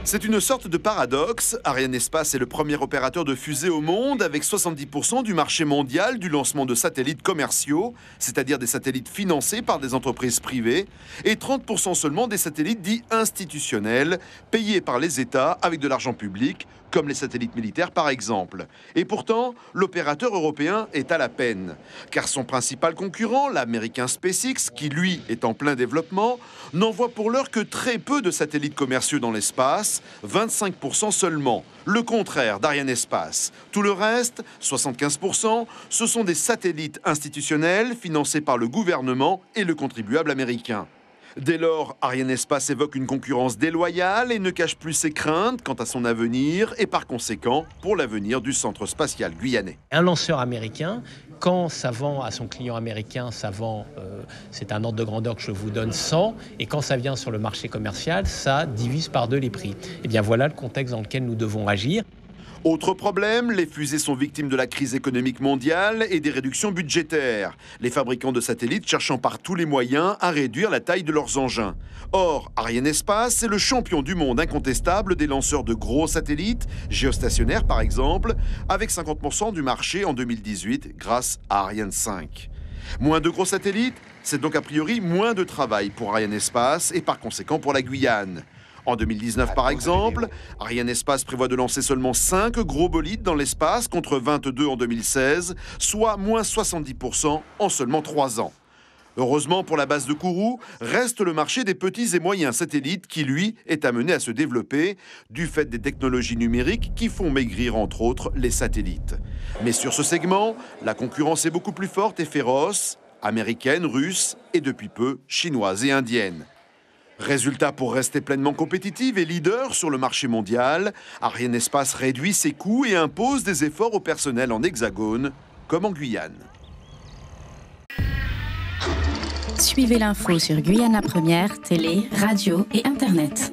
C'est une sorte de paradoxe. Arianespace est le premier opérateur de fusée au monde avec 70% du marché mondial du lancement de satellites commerciaux, c'est-à-dire des satellites financés par des entreprises privées, et 30% seulement des satellites dits institutionnels, payés par les États avec de l'argent public, comme les satellites militaires par exemple. Et pourtant, l'opérateur européen est à la peine, car son principal concurrent, l'américain SpaceX, qui lui est en plein développement, n'envoie pour l'heure que très peu de satellites commerciaux dans l'espace, 25% seulement, le contraire d'Arianespace. Tout le reste, 75%, ce sont des satellites institutionnels financés par le gouvernement et le contribuable américain. Dès lors, Arianespace évoque une concurrence déloyale et ne cache plus ses craintes quant à son avenir et par conséquent pour l'avenir du centre spatial guyanais. Un lanceur américain, quand ça vend à son client américain, ça vend, c'est un ordre de grandeur que je vous donne, 100, et quand ça vient sur le marché commercial, ça divise par deux les prix. Eh bien voilà le contexte dans lequel nous devons agir. Autre problème, les fusées sont victimes de la crise économique mondiale et des réductions budgétaires, les fabricants de satellites cherchant par tous les moyens à réduire la taille de leurs engins. Or, Arianespace est le champion du monde incontestable des lanceurs de gros satellites, géostationnaires par exemple, avec 50% du marché en 2018 grâce à Ariane 5. Moins de gros satellites, c'est donc a priori moins de travail pour Arianespace et par conséquent pour la Guyane. En 2019, par exemple, Arianespace prévoit de lancer seulement 5 gros bolides dans l'espace contre 22 en 2016, soit moins 70% en seulement 3 ans. Heureusement pour la base de Kourou, reste le marché des petits et moyens satellites qui, lui, est amené à se développer du fait des technologies numériques qui font maigrir, entre autres, les satellites. Mais sur ce segment, la concurrence est beaucoup plus forte et féroce, américaine, russe et depuis peu chinoise et indienne. Résultat, pour rester pleinement compétitive et leader sur le marché mondial, Arianespace réduit ses coûts et impose des efforts au personnel en Hexagone, comme en Guyane. Suivez l'info sur Guyana Première, télé, radio et internet.